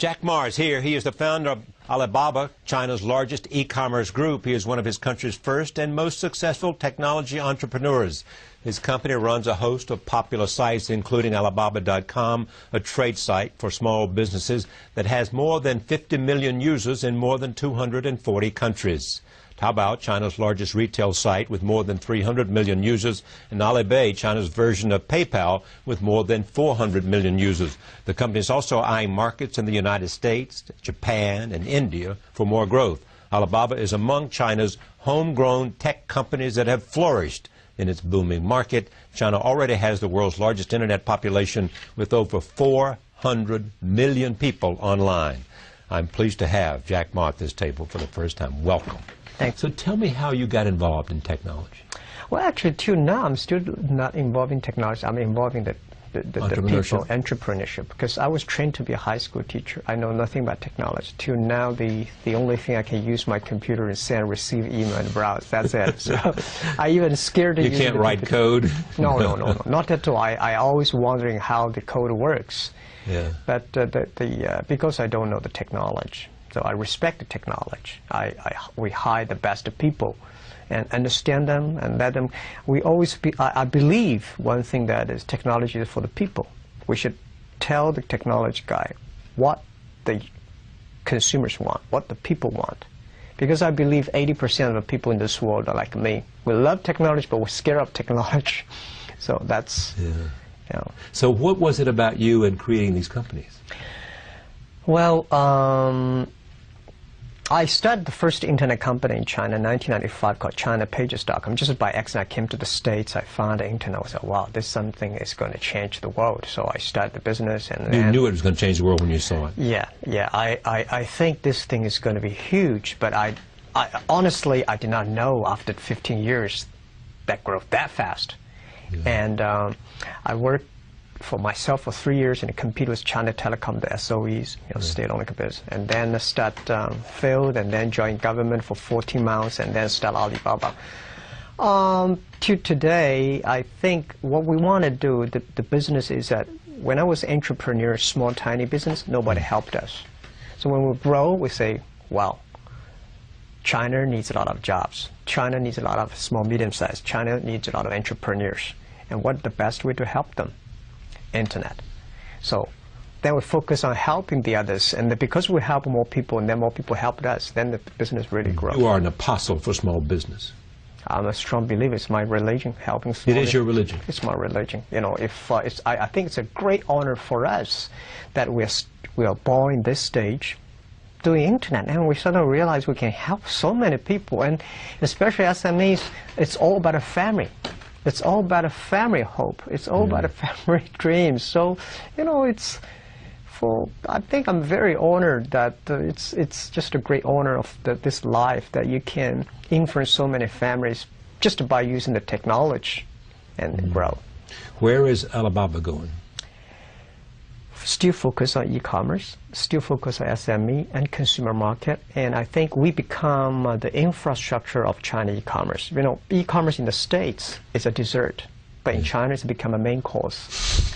Jack Ma is here. He is the founder of Alibaba, China's largest e-commerce group. He is one of his country's first and most successful technology entrepreneurs. His company runs a host of popular sites, including Alibaba.com, a trade site for small businesses that has more than 50 million users in more than 240 countries. Taobao, China's largest retail site with more than 300 million users, and Alipay, China's version of PayPal with more than 400 million users. The company is also eyeing markets in the United States, Japan, and India for more growth. Alibaba is among China's homegrown tech companies that have flourished in its booming market. China already has the world's largest internet population with over 400 million people online. I'm pleased to have Jack Ma at this table for the first time. Welcome. Thanks. So tell me how you got involved in technology. Well, actually, till now, I'm still not involved in technology. I'm involved in the people, entrepreneurship, because I was trained to be a high school teacher. I know nothing about technology. Till now, the only thing I can use my computer is send, receive email, and browse. That's it. So I even scared to use it. You can't write code? No, not at all. I always wondering how the code works. Yeah. But because I don't know the technology. So I respect the technology. We hire the best people and understand them and let them. We always I believe one thing that is technology is for the people. We should tell the technology guy what the consumers want, what the people want. Because I believe 80% of the people in this world are like me. We love technology, but we're scared of technology. So that's, yeah. You know. So what was it about you in creating these companies? Well, I started the first internet company in China in 1995 called ChinaPages.com. Just by accident, I came to the States. I found the internet. I said, wow, this something is going to change the world. So I started the business. And you knew it was going to change the world when you saw it. Yeah. I think this thing is going to be huge. But I honestly, I did not know after 15 years that growth that fast. Yeah. And I worked for myself for 3 years and compete with China Telecom, the SOEs, state-owned companies, and then failed, and then joined government for 14 months, and then start Alibaba. To today, I think what we want to do, the business is that when I was entrepreneur, small, tiny business, nobody helped us. So when we grow, we say, well, China needs a lot of jobs. China needs a lot of small, medium-sized. China needs a lot of entrepreneurs. And what's the best way to help them? Internet. So then we focus on helping the others, and because we help more people and then more people help us, then the business really grows. You are an apostle for small business. I'm a strong believer. It's my religion, helping small. It is your religion. It's my religion. You know, I think it's a great honor for us that we are born in this stage doing internet, and we suddenly realize we can help so many people, and especially SMEs. It's all about a family. It's all about a family hope. It's all about a family dream. So, you know, I think I'm very honored that it's just a great honor of this life that you can influence so many families just by using the technology and grow. Where is Alibaba going? Still focus on e-commerce, still focus on SME and consumer market, and I think we become the infrastructure of China e-commerce. You know, e-commerce in the States is a dessert, but in China it's become a main course.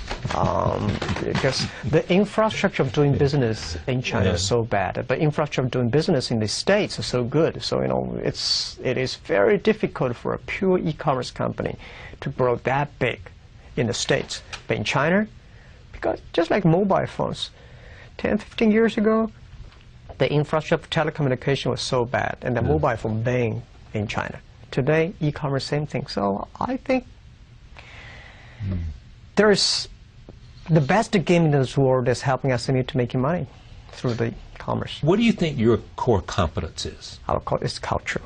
Because the infrastructure of doing business in China is so bad, but infrastructure of doing business in the States is so good. So, you know, it is very difficult for a pure e-commerce company to grow that big in the States. But in China, because just like mobile phones, 10, 15 years ago, the infrastructure of telecommunication was so bad, and the mobile phone banned in China. Today, e-commerce, same thing. So I think there's the best game in this world is helping SME to making money through the commerce. What do you think your core competence is? It's culture.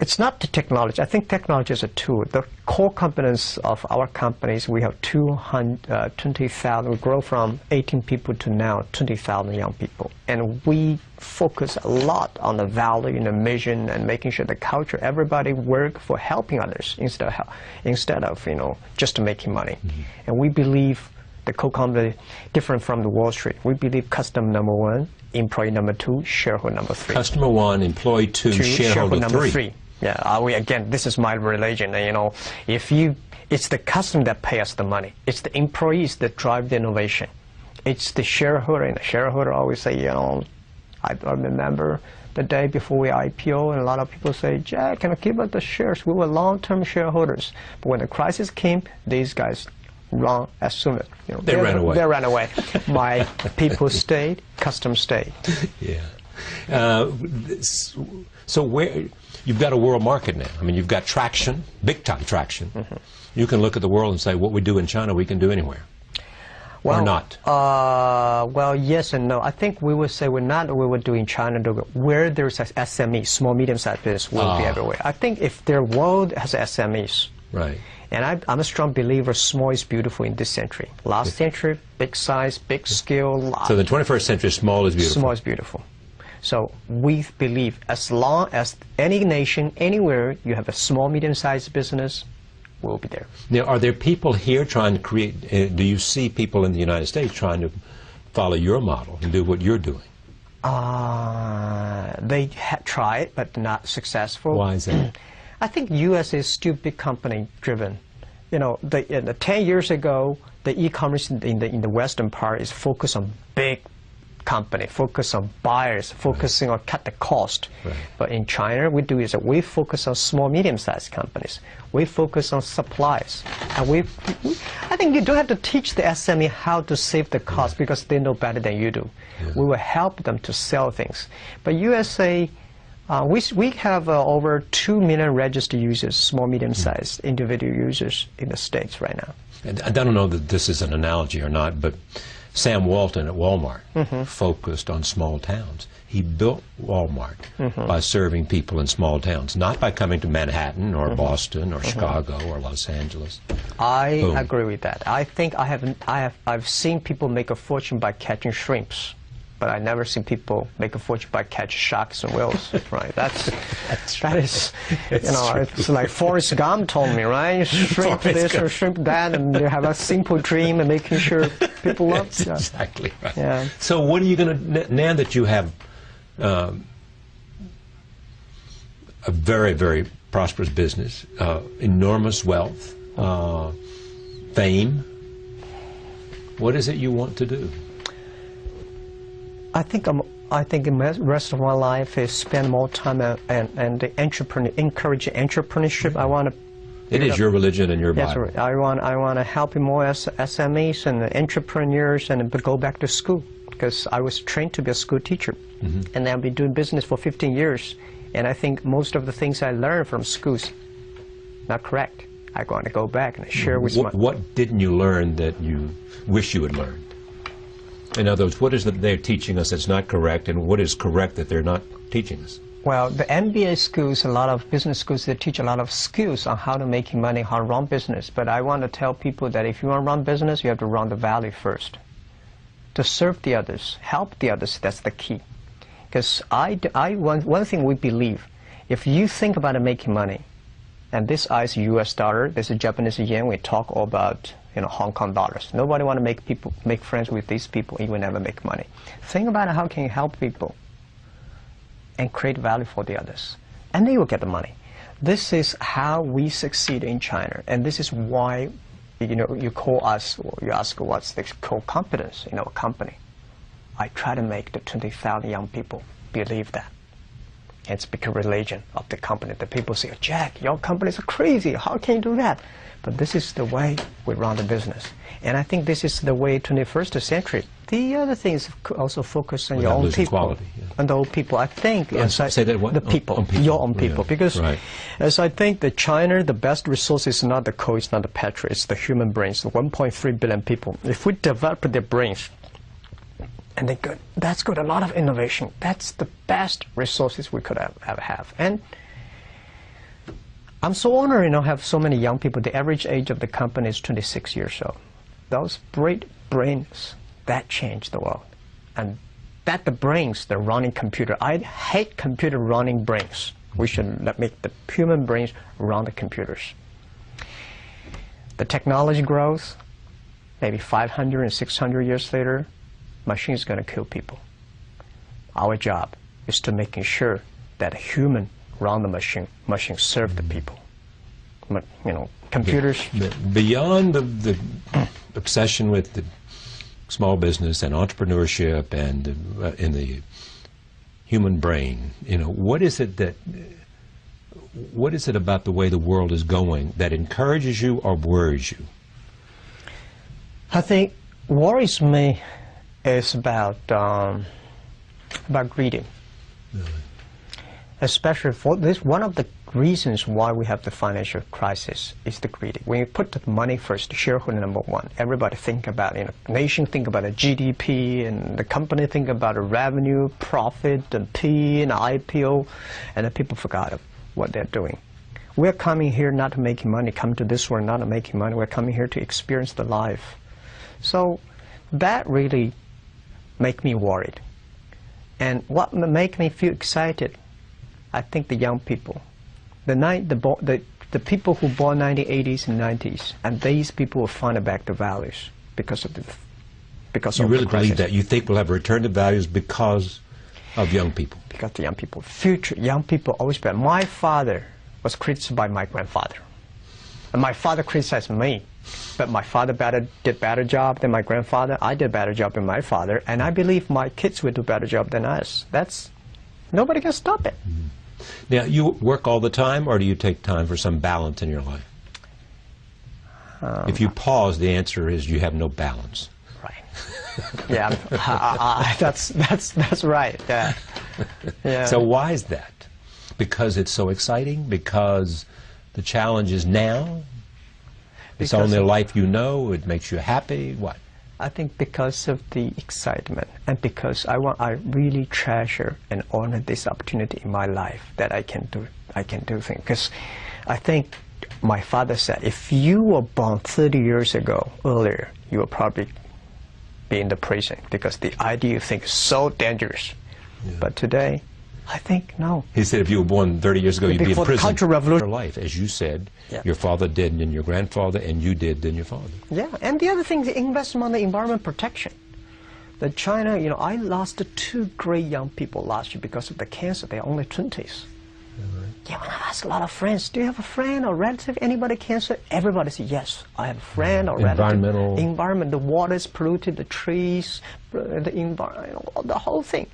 It's not the technology. I think technology is a tool. The core competence of our companies, we have 20,000. We grow from 18 people to now 20,000 young people. And we focus a lot on the value and the mission and making sure the culture, everybody work for helping others instead of you know, just making money. And we believe the co-company different from the Wall Street. We believe customer number one, employee number two, shareholder number three. Customer one, employee two, shareholder number three. Yeah, again, this is my religion. You know, it's the customer that pay us the money. It's the employees that drive the innovation. it's the shareholder, and the shareholder always say, you know, I remember the day before we IPO, and a lot of people say, Jack, can I give us the shares? We were long-term shareholders. But when the crisis came, these guys run as soon as, you know, they ran away. They ran away. My people stayed, customers stayed. Yeah. So where, you've got a world market now. I mean, you've got traction, big-time traction. Mm-hmm. You can look at the world and say, what we do in China, we can do anywhere. Well, or not? Well, yes and no. I think we would say we would do in China, where there's SME, small, medium-sized business, will be everywhere. I think if their world has SMEs, right. And I'm a strong believer small is beautiful in this century. Last century, big size, big scale. So the 21st century, small is beautiful. Small is beautiful. So we believe as long as any nation, anywhere, you have a small, medium-sized business, we'll be there. Now, are there people here trying to create, do you see people in the United States trying to follow your model and do what you're doing? They tried, but not successful. Why is that? I think U.S. is still big company driven. You know, 10 years ago, the e-commerce in the Western part is focused on big company, focus on buyers, focusing on cut the cost. Right. But in China, we do is that we focus on small, medium-sized companies. We focus on supplies. And I think you don't have to teach the SME how to save the cost because they know better than you do. Yeah. We will help them to sell things. But USA, we have over 2 million registered users, small, medium-sized individual users in the States right now. And I don't know that this is an analogy or not, but Sam Walton at Walmart focused on small towns. He built Walmart by serving people in small towns, not by coming to Manhattan or Boston or Chicago or Los Angeles. I agree with that. I think I've seen people make a fortune by catching shrimps, but I've never seen people make a fortune by catching sharks and whales. Right? That is, you know, it's like Forrest Gump told me, right? Shrimp this or shrimp that, and you have a simple dream and making sure people love. That's exactly right. Yeah. So what are you going to, now that you have a very, very prosperous business, enormous wealth, fame, what is it you want to do? I think the rest of my life is spend more time and the encourage entrepreneurship. I want to. It is your religion and your Bible. Yes, I want to help more SMEs and entrepreneurs and go back to school because I was trained to be a school teacher, and I've been doing business for 15 years, and I think most of the things I learned from schools not correct. I want to go back and share with my. What didn't you learn that you wish you had learned? In other words, what is it they're teaching us that's not correct, and what is correct that they're not teaching us? Well, the MBA schools, a lot of business schools, they teach a lot of skills on how to make money, how to run business. But I want to tell people that if you want to run business, you have to run the value first. To serve the others, help the others, that's the key. Because one thing we believe, if you think about making money, and this is US dollar, this is Japanese yen, we talk all about Hong Kong dollars. Nobody want to make friends with these people, you will never make money. Think about how can you help people and create value for the others. And then you will get the money. This is how we succeed in China. And this is why you call us, or you ask what's the core competence in our company. I try to make the 20,000 young people believe that. It's become religion of the company. The people say, Jack, your companies are crazy. How can you do that? But this is the way we run the business. And I think this is the way 21st century. The other thing is also focus on your own people. Quality, yeah. And the old people. I think say that what? The people, your own people. Yeah. Because right. as I think that China, the best resource is not the coal, it's not the petrol, it's the human brains, 1.3 billion people. If we develop their brains, and that's got a lot of innovation. That's the best resources we could ever have. And I'm so honored, have so many young people. The average age of the company is 26 years old. Those great brains, that changed the world. And that the brains, the running computer. I hate computer running brains. We should make the human brains run the computers. The technology grows, maybe 500 and 600 years later, machine is going to kill people. Our job is to making sure that a human run the machine serve the people. Computers. Beyond the obsession with the small business and entrepreneurship and in the human brain, you know, what is it about the way the world is going that encourages you or worries you? I think worries me is about greed. Really? Especially for this, one of the reasons why we have the financial crisis is the greed. When you put the money first, shareholder number one, everybody think about, you know, nation think about a GDP, and the company think about a revenue, profit, and P, and IPO, and the people forgot what they're doing. We're coming here not to make money, come to this world not to make money, we're coming here to experience the life. So that really make me worried. And what make me feel excited, I think the young people, the people who born 1980s and 90s, and these people will find back the values because of the crisis. You really believe that? You think we'll have a return to values because of young people? Because the young people, future young people always better. My father was criticized by my grandfather, and my father criticized me, but my father did better job than my grandfather. I did a better job than my father, and I believe my kids will do a better job than us. Nobody can stop it. Mm-hmm. Now, you work all the time, or do you take time for some balance in your life? If you pause, the answer is you have no balance. Right. Yeah, that's right. Yeah. Yeah. So why is that? Because it's so exciting? Because the challenge is now? It's only a life you know? It makes you happy? What? I think because of the excitement, and because I really treasure and honor this opportunity in my life that I can do things. Because I think my father said, if you were born 30 years ago, earlier, you would probably be in the prison because the idea of things is so dangerous. Yeah. But today, I think no. He said if you were born 30 years ago, you'd be in prison. For the Cultural Revolution. Life, as you said, yeah. Your father did, and your grandfather, and you did, then your father. Yeah, and the other thing is investment on the environment protection. The China, you know, I lost 2 great young people last year because of the cancer. They're only 20s. Right. Yeah, when I ask a lot of friends, do you have a friend or relative, anybody cancer? Everybody says, yes, I have a friend or relative. Environment, the water is polluted, the trees, the environment, you know, the whole thing.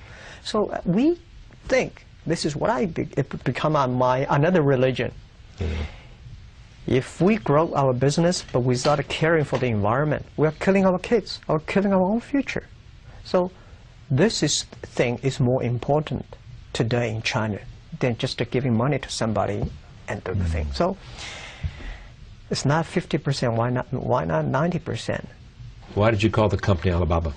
So we think, this is what it become another religion. Yeah. If we grow our business but without caring for the environment, we are killing our kids, or killing our own future. So this thing is more important today in China than just giving money to somebody and do the thing. So it's not 50%, why not 90%? Why did you call the company Alibaba?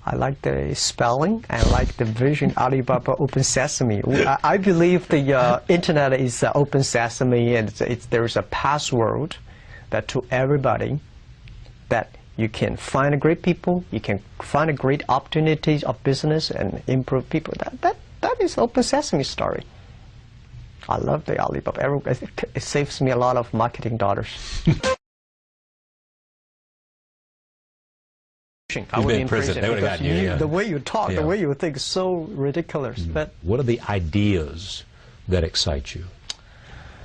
I like the spelling, I like the vision, Alibaba Open Sesame. I believe the internet is open sesame, and there's a password that to everybody that you can find great people, you can find great opportunities of business and improve people. That is Open Sesame story. I love the Alibaba. It saves me a lot of marketing dollars. You've been in prison. They would have gotten you. Yeah. The way you talk, the way you think is so ridiculous. But what are the ideas that excite you?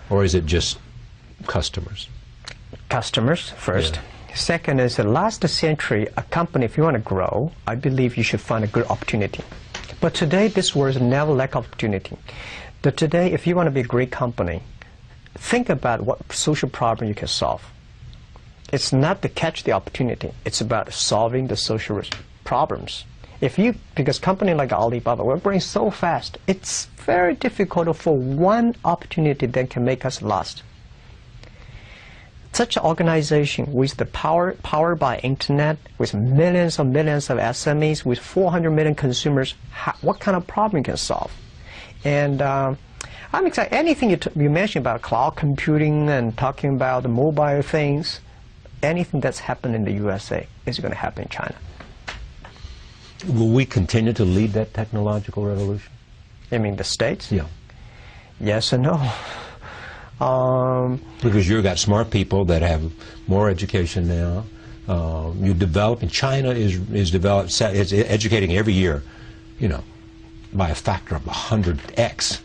Or is it just customers? Customers first. Yeah. Second is the last century, a company, if you want to grow, I believe you should find a good opportunity. But today, this world never lack opportunity. But today, if you want to be a great company, think about what social problem you can solve. It's not to catch the opportunity. It's about solving the social problems. Because company like Alibaba, we're growing so fast, it's very difficult for one opportunity that can make us lost. Such an organization with the powered by internet, with millions of SMEs, with 400 million consumers, what kind of problem you can solve? And I'm excited. Anything you mentioned about cloud computing and talking about the mobile things, anything that's happened in the USA is going to happen in China. Will we continue to lead that technological revolution? You mean the States? Yeah. Yes and no. Because you've got smart people that have more education now. You develop, and China is educating every year, you know, by a factor of 100x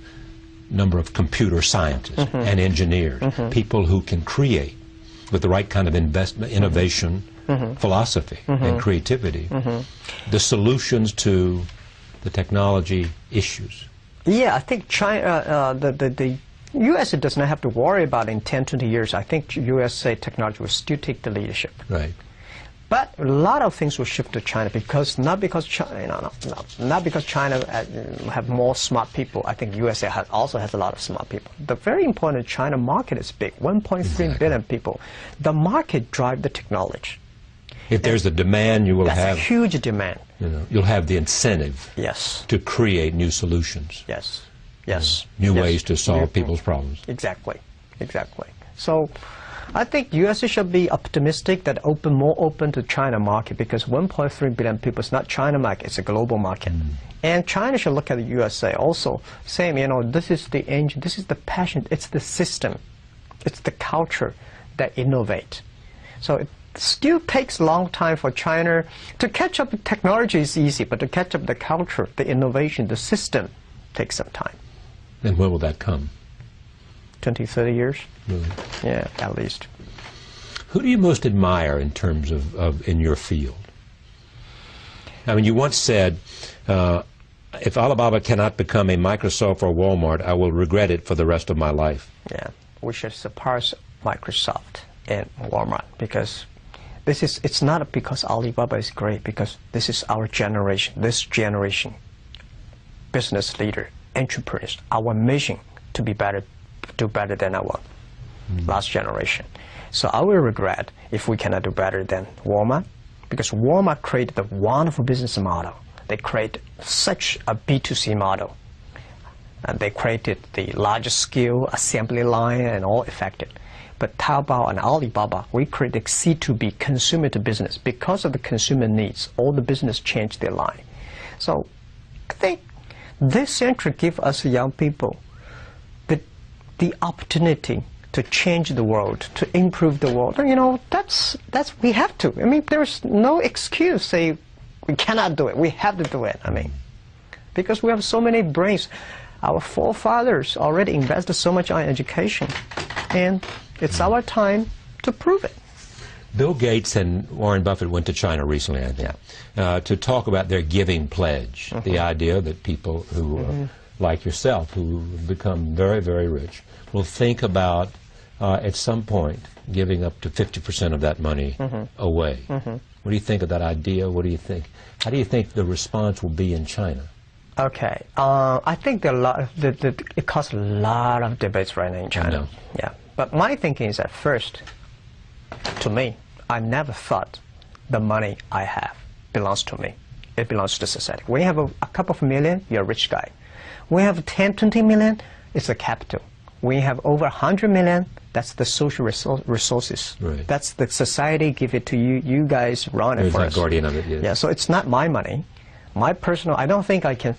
number of computer scientists and engineers, people who can create with the right kind of investment, innovation, philosophy and creativity, the solutions to the technology issues. Yeah, I think China, the U.S. does not have to worry about in 10, 20 years. I think USA technology will still take the leadership. Right. But a lot of things will shift to China because not because China have more smart people. I think USA also has a lot of smart people. The very important China market is big, 1.3 billion people. The market drives the technology. If there's a demand, you will have a huge demand. You'll have the incentive. Yes. To create new solutions. Yes. Yes. New ways to solve people's problems. Exactly. Exactly. So I think U.S. should be optimistic that more open to China market because 1.3 billion people is not China market, it's a global market. And China should look at the USA also, saying, this is the engine, this is the passion, it's the system, it's the culture that innovate. So it still takes a long time for China to catch up with technology is easy, but to catch up the culture, the innovation, the system takes some time. And when will that come? 20, 30 years? Really? Yeah, at least. Who do you most admire in terms of in your field? I mean, you once said, if Alibaba cannot become a Microsoft or Walmart, I will regret it for the rest of my life. Yeah, we should surpass Microsoft and Walmart because it's not because Alibaba is great, because this is our generation, this generation, business leader, entrepreneurs, our mission to be better, do better than our last generation. So I will regret if we cannot do better than Walmart, because Walmart created a wonderful business model. They created such a B2C model. And they created the largest scale assembly line and all effective. But Taobao and Alibaba, we created C2B, consumer to business. Because of the consumer needs, all the business changed their line. So I think this century gives us young people the opportunity to change the world, to improve the world. That's we have to. I mean, there's no excuse say we cannot do it. We have to do it. I mean, because we have so many brains. Our forefathers already invested so much on education, and it's our time to prove it. Bill Gates and Warren Buffett went to China recently, I think, to talk about their giving pledge, the idea that people who, like yourself, who become very, very rich, will think about, at some point, giving up to 50% of that money away. What do you think of that idea? What do you think? How do you think the response will be in China? Okay, I think it causes a lot of debates right now in China. I know. Yeah, but my thinking is that first, to me, I never thought the money I have belongs to me. It belongs to society. When you have a couple of million, you're a rich guy. When you have 10, 20 million, it's a capital. When you have over 100 million, that's the social resources. Right. That's the society give it to you. You guys run it for us. Guardian of it, yes. Yeah, so it's not my money. My personal, I don't think I can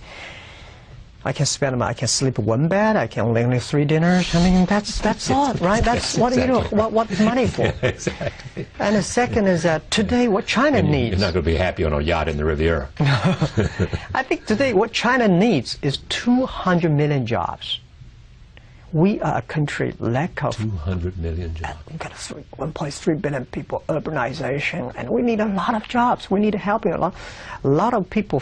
spend, I can sleep one bed, I can only 3 dinners. I mean, that's all, right? That's what you know, what is money for? Exactly. And the second is that today what China needs. You're not going to be happy on a yacht in the Riviera. I think today what China needs is 200 million jobs. We are a country lack of 200 million jobs. We've got 1.3 billion people, urbanization, and we need a lot of jobs. We need help a lot of people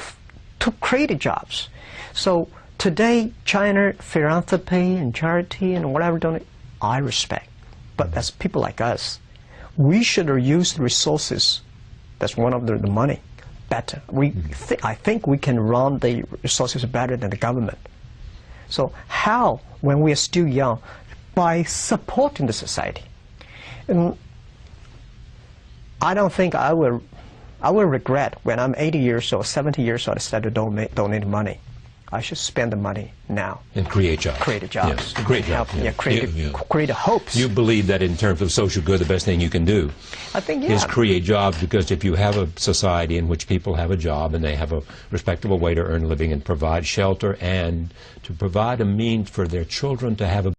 to create jobs. So today, China philanthropy and charity and whatever I respect, but that's people like us. We should use the resources. That's one of the money better. I think we can run the resources better than the government. So how, when we are still young, by supporting the society? And I don't think I will regret when I'm 80 years old, 70 years old, I start to donate money. I should spend the money now. And create jobs. Create jobs. Yes. Create jobs. Yeah, create hopes. You believe that in terms of social good, the best thing you can do is create jobs, because if you have a society in which people have a job and they have a respectable way to earn a living and provide shelter and to provide a means for their children to have a